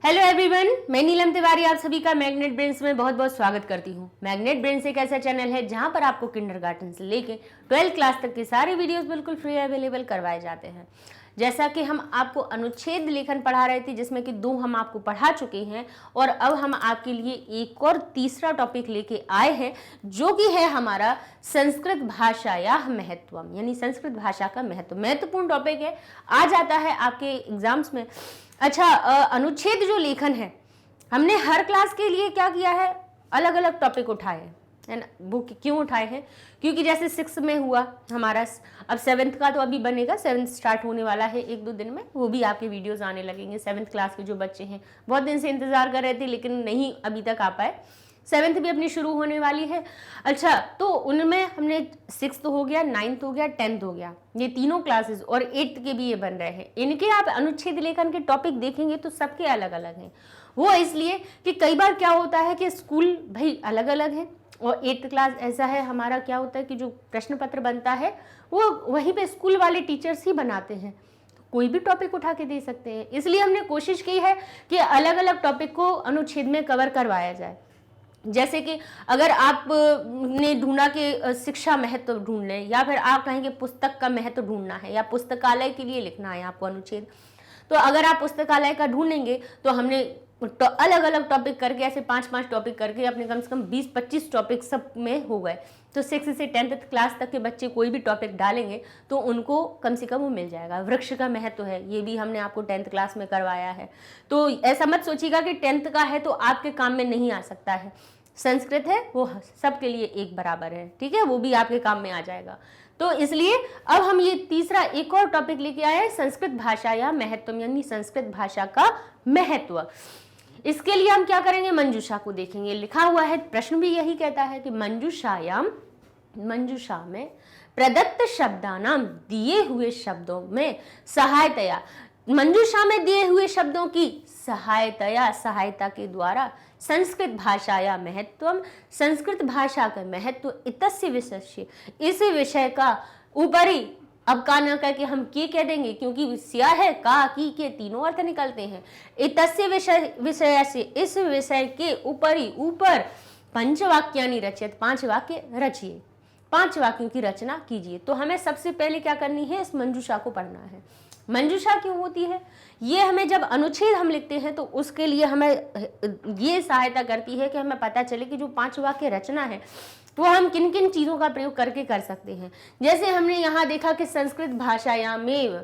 Hello everyone, मैं नीलम तिवारी आप सभी का मैग्नेट ब्रेन्स में बहुत बहुत स्वागत करती हूँ। मैग्नेट ब्रेन्स एक ऐसा चैनल है जहाँ पर आपको किंडरगार्टन से लेके 12th क्लास तक के सारे वीडियोस बिल्कुल फ्री अवेलेबल करवाए जाते हैं। जैसा कि हम आपको अनुच्छेद लेखन पढ़ा रहे थे, जिसमें कि 2 हम आपको पढ़ा चुके हैं और अब हम आपके लिए एक और तीसरा टॉपिक लेके आए हैं, जो कि है हमारा संस्कृत भाषा या महत्वम, यानी संस्कृत भाषा का महत्व। महत्वपूर्ण टॉपिक है, आ जाता है आपके एग्जाम्स में। अच्छा, अनुच्छेद जो लेखन है, हमने हर क्लास के लिए क्या किया है, अलग अलग टॉपिक उठाए हैं, है ना। वो क्यों उठाए हैं? क्योंकि जैसे 6 में हुआ हमारा, अब 7th का तो अभी बनेगा, 7th स्टार्ट होने वाला है 1-2 दिन में, वो भी आपके वीडियोस आने लगेंगे। 7th क्लास के जो बच्चे हैं बहुत दिन से इंतजार कर रहे थे लेकिन नहीं अभी तक आ पाए। 7th भी अपनी शुरू होने वाली है। अच्छा, तो उनमें हमने 6th हो गया, 9th हो गया, 10th हो गया, ये तीनों क्लासेस, और 8th के भी ये बन रहे हैं। इनके आप अनुच्छेद लेखन के टॉपिक देखेंगे तो सबके अलग अलग हैं। वो इसलिए कि कई बार क्या होता है कि स्कूल भाई अलग अलग है, और 8th क्लास ऐसा है हमारा, क्या होता है कि जो प्रश्न पत्र बनता है वो वहीं पे स्कूल वाले टीचर्स ही बनाते हैं, कोई भी टॉपिक उठा के दे सकते हैं। इसलिए हमने कोशिश की है कि अलग अलग टॉपिक को अनुच्छेद में कवर करवाया जाए। जैसे कि अगर आप ने ढूंढा कि शिक्षा महत्व ढूंढ लें, या फिर आप कहेंगे पुस्तक का महत्व ढूंढना है या पुस्तकालय के लिए लिखना है आपको अनुच्छेद, तो अगर आप पुस्तकालय का ढूंढेंगे तो हमने तो अलग अलग टॉपिक करके, ऐसे 5-5 टॉपिक करके अपने कम से कम 20-25 टॉपिक सब में हो गए। तो 6 से 10th क्लास तक के बच्चे कोई भी टॉपिक डालेंगे तो उनको कम से कम वो मिल जाएगा। वृक्ष का महत्व है, ये भी हमने आपको 10th क्लास में करवाया है। तो ऐसा मत सोचिएगा कि 10th का है तो आपके काम में नहीं आ सकता है। संस्कृत है वो सबके लिए एक बराबर है, ठीक है, वो भी आपके काम में आ जाएगा। तो इसलिए अब हम ये तीसरा एक और टॉपिक लेके आए हैं, संस्कृत भाषा या महत्व, यानी संस्कृत भाषा का महत्व। इसके लिए हम क्या करेंगे, मंजूषा को देखेंगे। लिखा हुआ है, प्रश्न भी यही कहता है कि मंजूषायाम, मंजूषा में प्रदत्त शब्दानाम, दिए हुए शब्दों में सहायतया, मंजूषा में दिए हुए शब्दों की सहायतया, सहायता के द्वारा संस्कृत भाषा या महत्वम, संस्कृत भाषा का महत्व, इतस्य विषय, इस विषय का ऊपरी, अब का न कह के हम के कह देंगे क्योंकि सिया है, का की के तीनों अर्थ निकलते हैं। इतस्य विषय से, इस विषय के ऊपरी, ऊपर पंचवाक्यानि रचित, 5 वाक्य रचिए, 5 वाक्यों की रचना कीजिए। तो हमें सबसे पहले क्या करनी है, इस मंजूषा को पढ़ना है। मंजूषा क्यों होती है? ये हमें जब अनुच्छेद हम लिखते हैं तो उसके लिए हमें ये सहायता करती है कि हमें पता चले कि जो 5 वाक्य रचना है वो हम किन किन चीज़ों का प्रयोग करके कर सकते हैं। जैसे हमने यहाँ देखा कि संस्कृत भाषायामेव,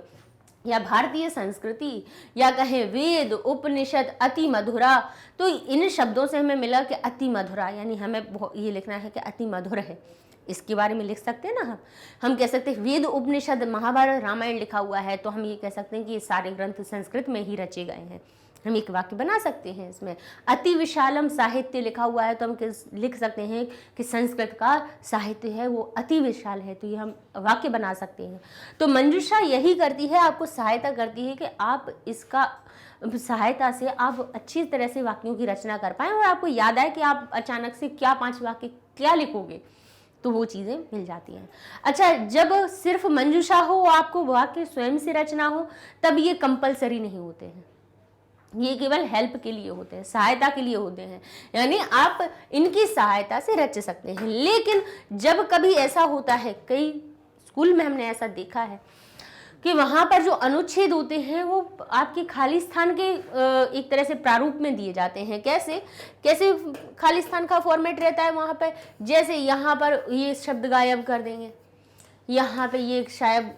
या भारतीय संस्कृति, या कहें वेद उपनिषद अति मधुरा, तो इन शब्दों से हमें मिला कि अति मधुरा, यानी हमें ये लिखना है कि अति मधुर है, इसके बारे में लिख सकते हैं ना। हम कह सकते हैं वेद उपनिषद महाभारत रामायण लिखा हुआ है तो हम ये कह सकते हैं कि ये सारे ग्रंथ संस्कृत में ही रचे गए हैं। हम एक वाक्य बना सकते हैं इसमें। अति विशालम साहित्य लिखा हुआ है तो हम लिख सकते हैं कि संस्कृत का साहित्य है वो अति विशाल है, तो ये हम वाक्य बना सकते हैं। तो मंजूषा यही करती है, आपको सहायता करती है कि आप इसका सहायता से आप अच्छी तरह से वाक्यों की रचना कर पाएँ और आपको याद आए कि आप अचानक से क्या 5 वाक्य क्या लिखोगे, तो वो चीज़ें मिल जाती हैं। अच्छा, जब सिर्फ मंजूषा हो, आपको वाक्य स्वयं से रचना हो, तब ये कंपलसरी नहीं होते हैं, ये केवल हेल्प के लिए होते हैं, सहायता के लिए होते हैं, यानी आप इनकी सहायता से रच सकते हैं। लेकिन जब कभी ऐसा होता है, कई स्कूल में हमने ऐसा देखा है कि वहाँ पर जो अनुच्छेद होते हैं वो आपके खाली स्थान के एक तरह से प्रारूप में दिए जाते हैं। कैसे खाली स्थान का फॉर्मेट रहता है वहाँ पर, जैसे यहाँ पर ये शब्द गायब कर देंगे, यहाँ पे ये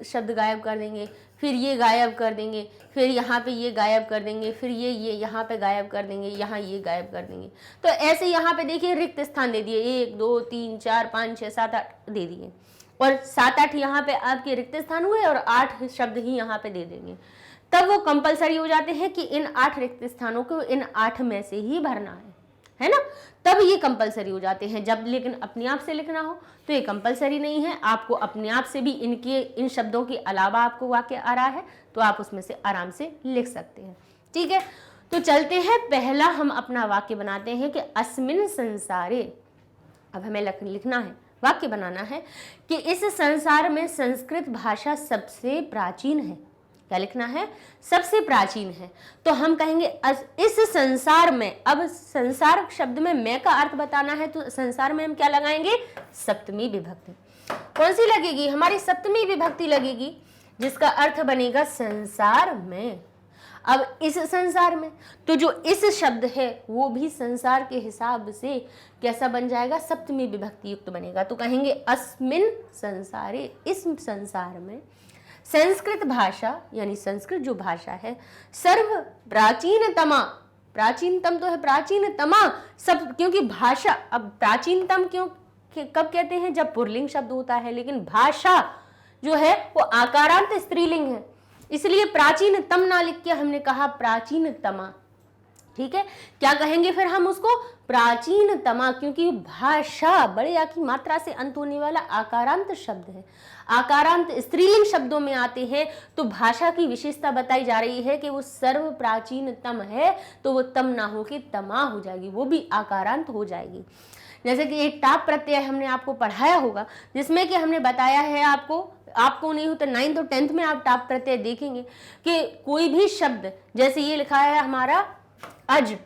शब्द गायब कर देंगे, फिर ये गायब कर देंगे, फिर यहाँ पे ये गायब कर देंगे, फिर ये यहाँ पे गायब कर देंगे, यहाँ ये गायब कर देंगे। तो ऐसे यहाँ पे देखिए रिक्त स्थान दे दिए, 1 2 3 4 5 6 7 8 दे दिए, और 7-8 यहाँ पे आपके रिक्त स्थान हुए और 8 शब्द ही यहाँ पे दे देंगे। तब वो कंपलसरी हो जाते हैं कि इन 8 रिक्त स्थानों को इन 8 में से ही भरना है ना। तब ये कंपलसरी हो जाते हैं। जब लेकिन अपने आप से लिखना हो तो ये कंपलसरी नहीं है, आपको अपने आप से भी इन शब्दों के अलावा आपको वाक्य आ रहा है तो आप उसमें से आराम से लिख सकते हैं, ठीक है। तो चलते हैं, पहला हम अपना वाक्य बनाते हैं कि अस्मिन् संसारे, अब हमें लिखना है, वाक्य बनाना है कि इस संसार में संस्कृत भाषा सबसे प्राचीन है, क्या लिखना है, सबसे प्राचीन है। तो हम कहेंगे इस संसार में, अब संसार शब्द में मैं का अर्थ बताना है तो संसार में हम क्या लगाएंगे, सप्तमी विभक्ति। कौन सी लगेगी, हमारी सप्तमी विभक्ति लगेगी, जिसका अर्थ बनेगा संसार में। अब इस संसार में, तो जो इस शब्द है वो भी संसार के हिसाब से कैसा बन जाएगा, सप्तमी विभक्ति युक्त बनेगा। तो कहेंगे अस्मिन संसारे, इस संसार में, संस्कृत भाषा यानी संस्कृत जो भाषा है, सर्व प्राचीनतमा, प्राचीनतम तो है प्राचीनतमा सब, क्योंकि भाषा, अब प्राचीनतम क्यों कब कहते हैं, जब पुल्लिंग शब्द होता है, लेकिन भाषा जो है वो आकारांत स्त्रीलिंग है, इसलिए प्राचीनतम ना लिख के हमने कहा प्राचीनतमा। ठीक है, क्या कहेंगे फिर हम उसको, प्राचीनतमा, क्योंकि भाषा बड़े या की मात्रा से अंत होने वाला आकारांत शब्द है, आकारांत स्त्रीलिंग शब्दों में आते हैं, तो भाषा की विशेषता बताई जा रही है कि वो सर्व प्राचीनतम है, तो वो तम ना हो के तमा हो जाएगी, वो भी आकारांत हो जाएगी। जैसे कि एक टाप प्रत्यय हमने आपको पढ़ाया होगा, जिसमें कि हमने बताया है आपको नहीं हो तो 9th और 10th में आप टाप प्रत्यय देखेंगे कि कोई भी शब्द, जैसे ये लिखा है हमारा अज,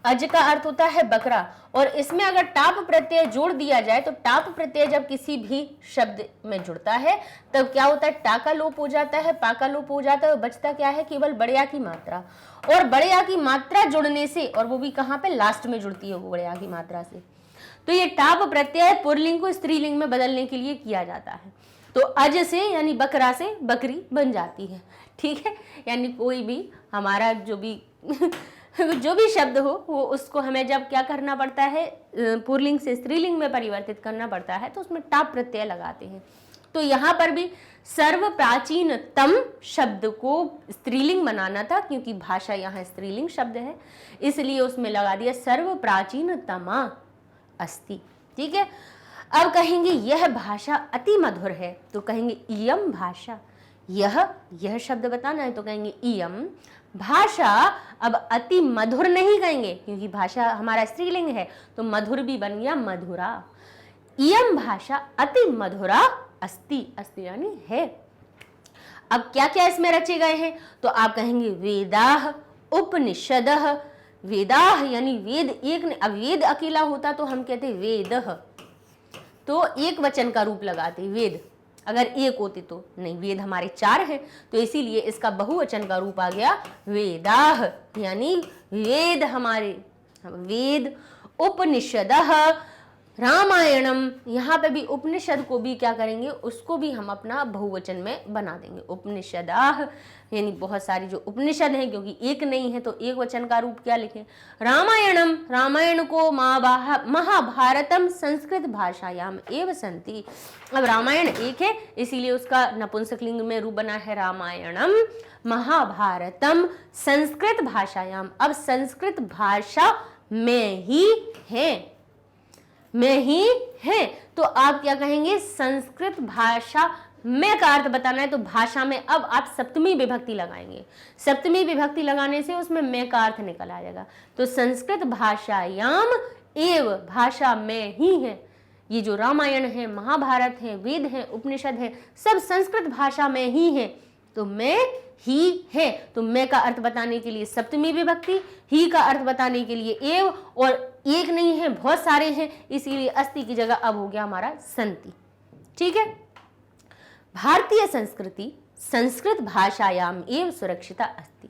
अज का अर्थ होता है बकरा, और इसमें अगर टाप प्रत्यय जोड़ दिया जाए तो टाप प्रत्यय जब किसी भी शब्द में जुड़ता है तब क्या होता है, टा का लोप हो जाता है, पा का लोप हो जाता है, और बचता क्या है, केवल बड़े आ की मात्रा। और बड़े आ की मात्रा जुड़ने से, और वो भी कहाँ पे, लास्ट में जुड़ती है वो बड़े आ की मात्रा से, तो ये टाप प्रत्यय पुल्लिंग को स्त्रीलिंग में बदलने के लिए किया जाता है। तो अज से यानी बकरा से बकरी बन जाती है। ठीक है, यानी कोई भी हमारा जो भी जो भी शब्द हो वो उसको हमें जब क्या करना पड़ता है, पुल्लिंग से स्त्रीलिंग में परिवर्तित करना पड़ता है, तो उसमें टाप प्रत्यय लगाते हैं। तो यहाँ पर भी सर्व प्राचीनतम शब्द को स्त्रीलिंग बनाना था, क्योंकि भाषा यहाँ स्त्रीलिंग शब्द है, इसलिए उसमें लगा दिया सर्व प्राचीनतमा अस्ति। ठीक है, अब कहेंगे यह भाषा अति मधुर है, तो कहेंगे इयम भाषा, यह शब्द बताना है तो कहेंगे इयम भाषा। अब अति मधुर नहीं कहेंगे, क्योंकि भाषा हमारा स्त्रीलिंग है, तो मधुर भी बन गया मधुरा। इयम भाषा अति मधुरा अस्ति, अस्ति यानी है। अब क्या क्या इसमें रचे गए हैं, तो आप कहेंगे वेदाह उपनिषदः, वेदाह यानी वेद एक ने, अब वेद अकेला होता तो हम कहते वेदः, तो एक वचन का रूप लगाते वेद, अगर एक होते तो नहीं, वेद हमारे 4 हैं, तो इसीलिए इसका बहुवचन का रूप आ गया वेदाह, यानी वेद हमारे, वेद उपनिषदः रामायणम, यहाँ पे भी उपनिषद को भी क्या करेंगे, उसको भी हम अपना बहुवचन में बना देंगे, उपनिषदाह, यानी बहुत सारी जो उपनिषद हैं, क्योंकि एक नहीं है तो एक वचन का रूप क्या लिखें, रामायणम, रामायण को महाभारतम संस्कृत भाषायाम एव संति। अब रामायण एक है इसीलिए उसका नपुंसकलिंग में रूप बना है रामायणम, महाभारतम संस्कृत भाषायाम, अब संस्कृत भाषा में ही है, में ही है, तो आप क्या कहेंगे, संस्कृत भाषा में का अर्थ बताना है तो भाषा में अब आप सप्तमी विभक्ति लगाएंगे, सप्तमी विभक्ति लगाने से उसमें में का अर्थ निकल आ जाएगा, तो संस्कृत भाषायाम एव, भाषा में ही है, ये जो रामायण है, महाभारत है, वेद है, उपनिषद है, सब संस्कृत भाषा में ही है, तो में ही है, तो मैं का अर्थ बताने के लिए सप्तमी विभक्ति, ही का अर्थ बताने के लिए एव, और एक नहीं है बहुत सारे हैं, इसीलिए अस्ति की जगह अब हो गया हमारा संति। ठीक है, भारतीय संस्कृति संस्कृत भाषायाम एव सुरक्षिता अस्ति,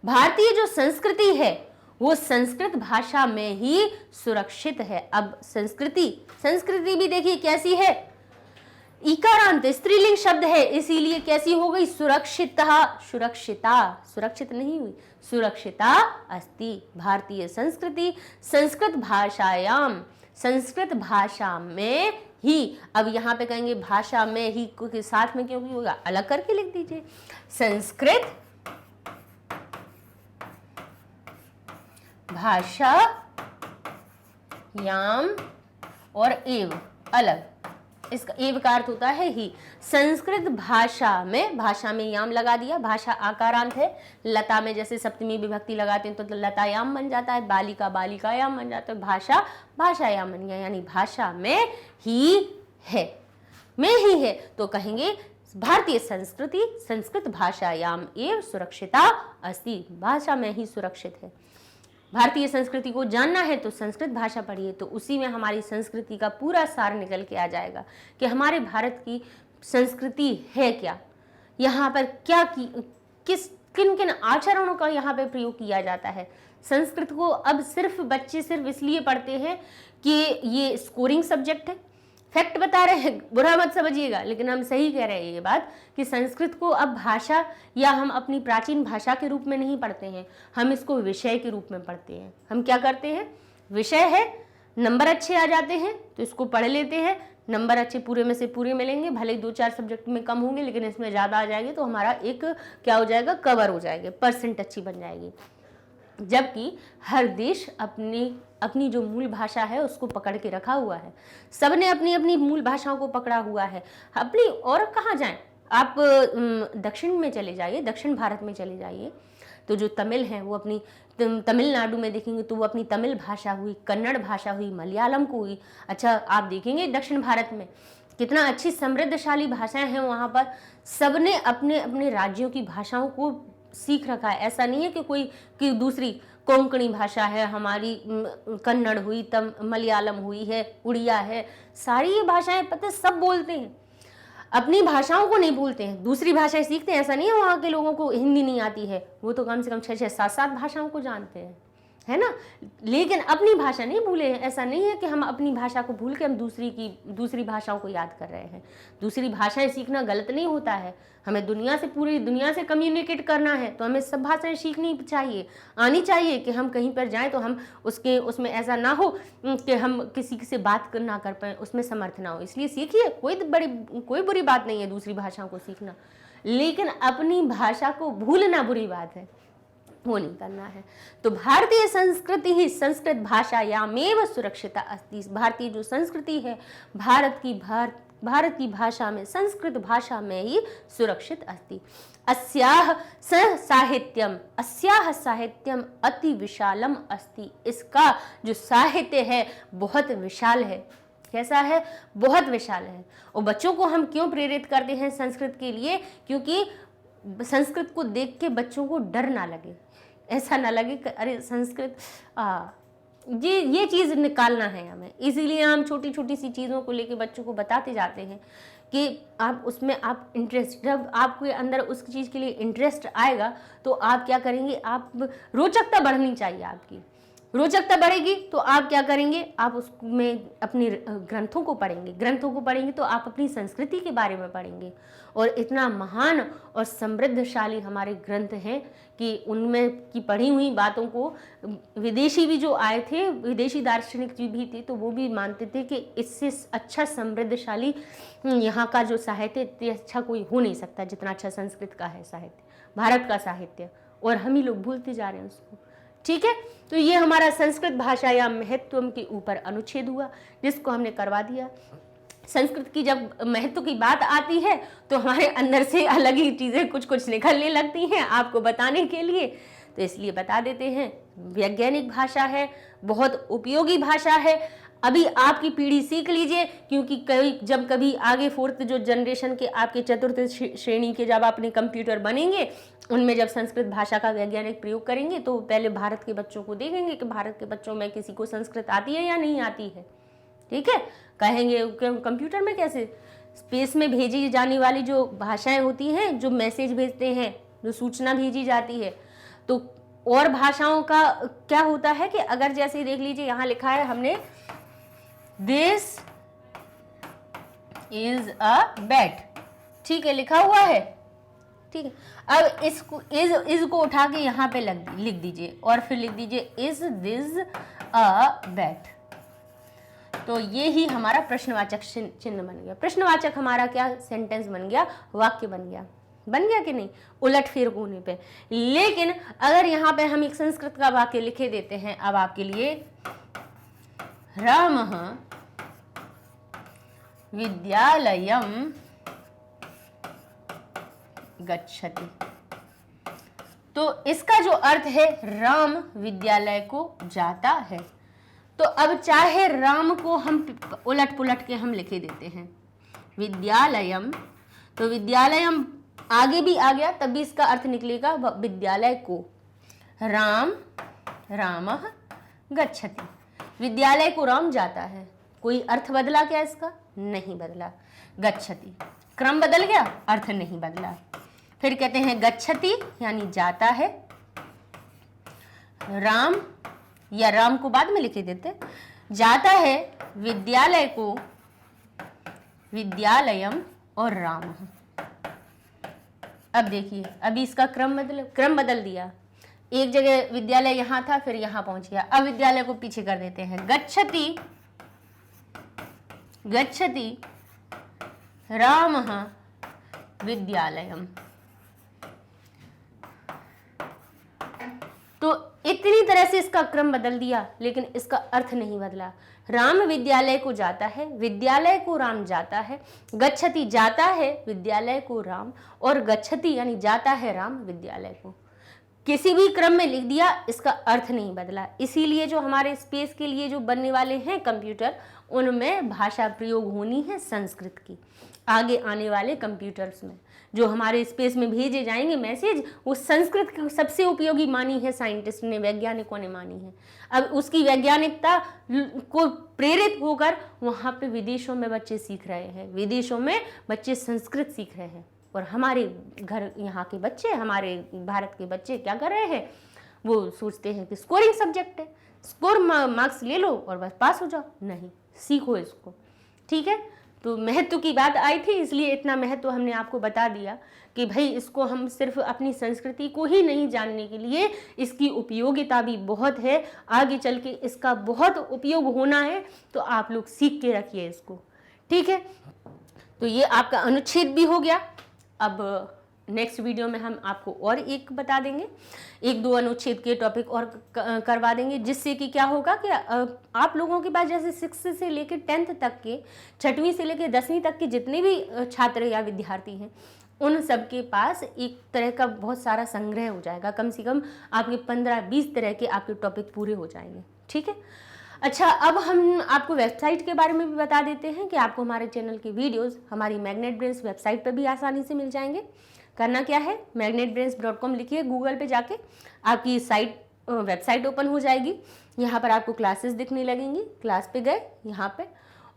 भारतीय जो संस्कृति है वो संस्कृत भाषा में ही सुरक्षित है। अब संस्कृति भी देखिए कैसी है, इकारांत स्त्रीलिंग शब्द है, इसीलिए कैसी हो गई, सुरक्षिता, सुरक्षित नहीं हुई, सुरक्षिता अस्ति। भारतीय संस्कृति संस्कृत भाषायाम, संस्कृत भाषा में ही, अब यहाँ पे कहेंगे भाषा में ही के साथ में क्योंकि होगा, अलग करके लिख दीजिए, संस्कृत भाषा याम और एव अलग, इसका एव का अर्थ होता है ही, संस्कृत भाषा में याम लगा दिया, भाषा आकारांत है, लता में जैसे सप्तमी विभक्ति लगाते हैं तो लतायाम बन जाता है, बालिका बालिकायाम बन जाता है, भाषा भाषायाम बन गया, यानी भाषा में ही है, में ही है, तो कहेंगे भारतीय संस्कृति संस्कृत भाषायाम एव सुरक्षिता अस्ति, भाषा में ही सुरक्षित है। भारतीय संस्कृति को जानना है तो संस्कृत भाषा पढ़िए, तो उसी में हमारी संस्कृति का पूरा सार निकल के आ जाएगा कि हमारे भारत की संस्कृति है क्या, यहाँ पर क्या किन किन आचरणों का यहाँ पे प्रयोग किया जाता है। संस्कृत को अब बच्चे सिर्फ इसलिए पढ़ते हैं कि ये स्कोरिंग सब्जेक्ट है। फैक्ट बता रहे हैं, बुरा मत समझिएगा, लेकिन हम सही कह रहे हैं ये बात कि संस्कृत को अब भाषा या हम अपनी प्राचीन भाषा के रूप में नहीं पढ़ते हैं, हम इसको विषय के रूप में पढ़ते हैं। हम क्या करते हैं, विषय है, नंबर अच्छे आ जाते हैं तो इसको पढ़ लेते हैं, नंबर अच्छे पूरे में से पूरे मिलेंगे, भले 2-4 सब्जेक्ट में कम होंगे लेकिन इसमें ज़्यादा आ जाएंगे तो हमारा एक क्या हो जाएगा, कवर हो जाएगा, परसेंट अच्छी बन जाएगी। जबकि हर देश अपनी जो मूल भाषा है उसको पकड़ के रखा हुआ है, सबने अपनी अपनी मूल भाषाओं को पकड़ा हुआ है अपनी। और कहाँ जाएं, आप दक्षिण में चले जाइए, दक्षिण भारत में चले जाइए तो जो तमिल हैं वो अपनी तमिलनाडु में देखेंगे तो वो अपनी तमिल भाषा हुई, कन्नड़ भाषा हुई, मलयालम को हुई। अच्छा, आप देखेंगे दक्षिण भारत में कितना अच्छी समृद्धशाली भाषाएं हैं, वहाँ पर सबने अपने अपने राज्यों की भाषाओं को सीख रखा है। ऐसा नहीं है कि दूसरी कोंकणी भाषा है हमारी, कन्नड़ हुई, मलयालम हुई है, उड़िया है, सारी ये भाषाएं पता सब बोलते हैं, अपनी भाषाओं को नहीं भूलते हैं, दूसरी भाषाएं सीखते हैं। ऐसा नहीं है वहाँ के लोगों को हिंदी नहीं आती है, वो तो कम से कम 6-6, 7-7 भाषाओं को जानते हैं, है ना, लेकिन अपनी भाषा नहीं भूले हैं। ऐसा नहीं है कि हम अपनी भाषा को भूल के हम दूसरी भाषाओं को याद कर रहे हैं। दूसरी भाषाएं सीखना गलत नहीं होता है, हमें पूरी दुनिया से कम्युनिकेट करना है तो हमें सब भाषाएं सीखनी चाहिए, आनी चाहिए कि हम कहीं पर जाएं तो हम उसमें ऐसा ना हो कि हम किसी से बात ना कर पाएँ, उसमें समर्थ ना हो। इसलिए सीखिए, कोई बुरी बात नहीं है दूसरी भाषाओं को सीखना, लेकिन अपनी भाषा को भूलना बुरी बात है, वो नहीं करना है। तो भारतीय संस्कृति ही संस्कृत भाषायामेव सुरक्षिता अस्ति, भारतीय जो संस्कृति है भारत की भाषा में, संस्कृत भाषा में ही सुरक्षित अस्ति। अस्याह साहित्यम अति विशालम अस्ति, इसका जो साहित्य है बहुत विशाल है। कैसा है, बहुत विशाल है। और बच्चों को हम क्यों प्रेरित करते हैं संस्कृत के लिए, क्योंकि संस्कृत को देख के बच्चों को डर ना लगे, ऐसा ना लगे कि अरे संस्कृत ये चीज़ निकालना है हमें। इसीलिए हम छोटी छोटी सी चीज़ों को लेके बच्चों को बताते जाते हैं कि आप उसमें आप इंटरेस्ट, जब आपके अंदर उस चीज़ के लिए इंटरेस्ट आएगा तो आप क्या करेंगे, आप रोचकता बढ़नी चाहिए, आपकी रोचकता बढ़ेगी तो आप क्या करेंगे, आप उसमें अपने ग्रंथों को पढ़ेंगे तो आप अपनी संस्कृति के बारे में पढ़ेंगे। और इतना महान और समृद्धशाली हमारे ग्रंथ हैं कि उनमें की पढ़ी हुई बातों को विदेशी भी जो आए थे, विदेशी दार्शनिक जी भी थे, तो वो भी मानते थे कि इससे अच्छा समृद्धशाली यहाँ का जो साहित्य, इतने अच्छा कोई हो नहीं सकता जितना अच्छा संस्कृत का है साहित्य, भारत का साहित्य, और हम ही लोग भूलते जा रहे हैं उसको। ठीक है, तो ये हमारा संस्कृत भाषा या महत्व के ऊपर अनुच्छेद हुआ, जिसको हमने करवा दिया। संस्कृत की जब महत्व की बात आती है तो हमारे अंदर से अलग ही चीज़ें कुछ निकलने लगती हैं आपको बताने के लिए, तो इसलिए बता देते हैं। वैज्ञानिक भाषा है, बहुत उपयोगी भाषा है। अभी आपकी पीढ़ी सीख लीजिए, क्योंकि जब कभी आगे 4th जो जनरेशन के आपके 4th श्रेणी के जब अपने कंप्यूटर बनेंगे, उनमें जब संस्कृत भाषा का वैज्ञानिक प्रयोग करेंगे तो पहले भारत के बच्चों को देखेंगे कि भारत के बच्चों में किसी को संस्कृत आती है या नहीं आती है। ठीक है, कहेंगे कंप्यूटर में कैसे, स्पेस में भेजी जाने वाली जो भाषाएं होती हैं, जो मैसेज भेजते हैं, जो सूचना भेजी जाती है, तो और भाषाओं का क्या होता है कि अगर जैसे देख लीजिए यहाँ लिखा है हमने, दिस इज अ बैट, ठीक है, लिखा हुआ है, ठीक है। अब इसको उठा के यहाँ पे लिख दीजिए और फिर लिख दीजिए इज दिस अ बैट, तो ये ही हमारा प्रश्नवाचक चिन्ह बन गया। प्रश्नवाचक हमारा क्या सेंटेंस बन गया, वाक्य बन गया कि नहीं, उलट फेर होने पे। लेकिन अगर यहाँ पे हम एक संस्कृत का वाक्य लिखे देते हैं, अब आपके लिए, रामः विद्यालयं गच्छति, तो इसका जो अर्थ है राम विद्यालय को जाता है। तो अब चाहे राम को हम उलट पुलट के हम लिखे देते हैं, विद्यालयम, तो विद्यालयम आगे भी आ गया तब भी इसका अर्थ निकलेगा विद्यालय को। राम रामः गच्छति, विद्यालय को राम जाता है। कोई अर्थ बदला क्या इसका? नहीं बदला। गच्छति, क्रम बदल गया, अर्थ नहीं बदला। फिर कहते हैं गच्छति यानी जाता है। राम या राम को बाद में लिखे देते, जाता है विद्यालय को, विद्यालयम और राम। अब देखिए अभी इसका क्रम बदल दिया। एक जगह विद्यालय यहां था, फिर यहां पहुंच गया। अब विद्यालय को पीछे कर देते हैं। गच्छति गच्छति रामः विद्यालयम। तो इतनी तरह से इसका क्रम बदल दिया, लेकिन इसका अर्थ नहीं बदला। राम विद्यालय को जाता है, विद्यालय को राम जाता है। गच्छति जाता है विद्यालय को राम, और गच्छति यानी जाता है राम विद्यालय को। किसी भी क्रम में लिख दिया, इसका अर्थ नहीं बदला। इसीलिए जो हमारे स्पेस के लिए जो बनने वाले हैं कंप्यूटर, उनमें भाषा प्रयोग होनी है संस्कृत की। आगे आने वाले कंप्यूटर्स में जो हमारे स्पेस में भेजे जाएंगे मैसेज, वो संस्कृत सबसे उपयोगी मानी है साइंटिस्ट ने, वैज्ञानिकों ने मानी है। अब उसकी वैज्ञानिकता को प्रेरित होकर वहाँ पे विदेशों में बच्चे सीख रहे हैं, विदेशों में बच्चे संस्कृत सीख रहे हैं। और हमारे घर यहाँ के बच्चे, हमारे भारत के बच्चे क्या कर रहे हैं? वो सोचते हैं कि स्कोरिंग सब्जेक्ट है, स्कोर मार्क्स ले लो और बस पास हो जाओ। नहीं, सीखो इसको। ठीक है, तो महत्व की बात आई थी, इसलिए इतना महत्व हमने आपको बता दिया कि भाई इसको हम सिर्फ अपनी संस्कृति को ही नहीं जानने के लिए, इसकी उपयोगिता भी बहुत है, आगे चल के इसका बहुत उपयोग होना है। तो आप लोग सीख के रखिए इसको। ठीक है, तो ये आपका अनुच्छेद भी हो गया। अब नेक्स्ट वीडियो में हम आपको और एक बता देंगे, एक दो अनुच्छेद के टॉपिक और करवा देंगे, जिससे कि क्या होगा कि आप लोगों के पास जैसे 6 से लेकर 10th तक के, 6वीं से लेकर 10वीं तक के जितने भी छात्र या विद्यार्थी हैं, उन सब के पास एक तरह का बहुत सारा संग्रह हो जाएगा। कम से कम आपके 15-20 तरह के आपके टॉपिक पूरे हो जाएंगे। ठीक है, अच्छा, अब हम आपको वेबसाइट के बारे में भी बता देते हैं कि आपको हमारे चैनल के वीडियोस हमारी मैग्नेट ब्रेन्स वेबसाइट पर भी आसानी से मिल जाएंगे। करना क्या है, magnetbrains.com लिखिए गूगल पे जाके, आपकी वेबसाइट ओपन हो जाएगी। यहाँ पर आपको क्लासेस दिखने लगेंगी, क्लास पे गए यहाँ पे,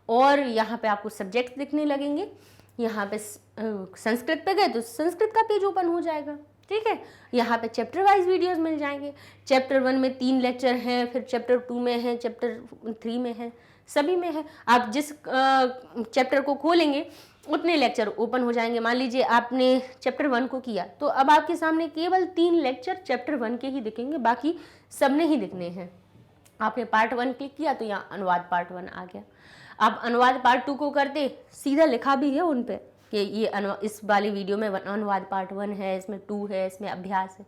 और यहाँ पे आपको सब्जेक्ट्स दिखने लगेंगे। यहाँ पे संस्कृत पे गए तो संस्कृत का पेज ओपन हो जाएगा। ठीक है, यहाँ पे चैप्टर वाइज वीडियोस मिल जाएंगे। चैप्टर 1 में 3 लेक्चर हैं, फिर चैप्टर 2 में है, चैप्टर 3 में है, सभी में है। आप जिस चैप्टर को खोलेंगे उतने लेक्चर ओपन हो जाएंगे। मान लीजिए आपने चैप्टर 1 को किया, तो अब आपके सामने केवल 3 लेक्चर चैप्टर 1 के ही दिखेंगे, बाकी सब नहीं दिखने हैं। आपने पार्ट 1 क्लिक किया तो यहाँ अनुवाद पार्ट 1 आ गया। आप अनुवाद पार्ट 2 को करते, सीधा लिखा भी है उन पे कि ये इस वाली वीडियो में अनुवाद पार्ट 1 है, इसमें 2 है, इसमें अभ्यास है।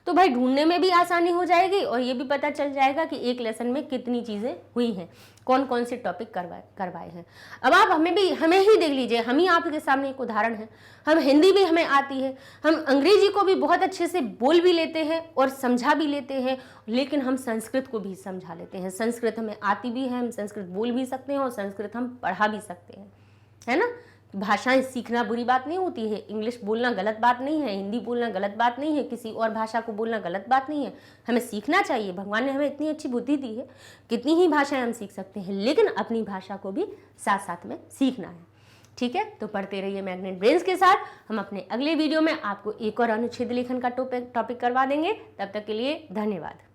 तो भाई ढूंढने में भी आसानी हो जाएगी, और ये भी पता चल जाएगा कि एक लेसन में कितनी चीज़ें हुई हैं, कौन कौन से टॉपिक करवाए हैं। अब आप हमें ही देख लीजिए, हम ही आपके सामने एक उदाहरण है। हम हिंदी भी हमें आती है, हम अंग्रेजी को भी बहुत अच्छे से बोल भी लेते हैं और समझा भी लेते हैं, लेकिन हम संस्कृत को भी समझा लेते हैं। संस्कृत हमें आती भी है, हम संस्कृत बोल भी सकते हैं और संस्कृत हम पढ़ा भी सकते हैं, है ना। भाषाएं सीखना बुरी बात नहीं होती है, इंग्लिश बोलना गलत बात नहीं है, हिंदी बोलना गलत बात नहीं है, किसी और भाषा को बोलना गलत बात नहीं है। हमें सीखना चाहिए, भगवान ने हमें इतनी अच्छी बुद्धि दी है, कितनी ही भाषाएं हम सीख सकते हैं, लेकिन अपनी भाषा को भी साथ साथ में सीखना है। ठीक है, तो पढ़ते रहिए मैग्नेट ब्रेन्स के साथ। हम अपने अगले वीडियो में आपको एक और अनुच्छेद लेखन का टॉपिक करवा देंगे। तब तक के लिए धन्यवाद।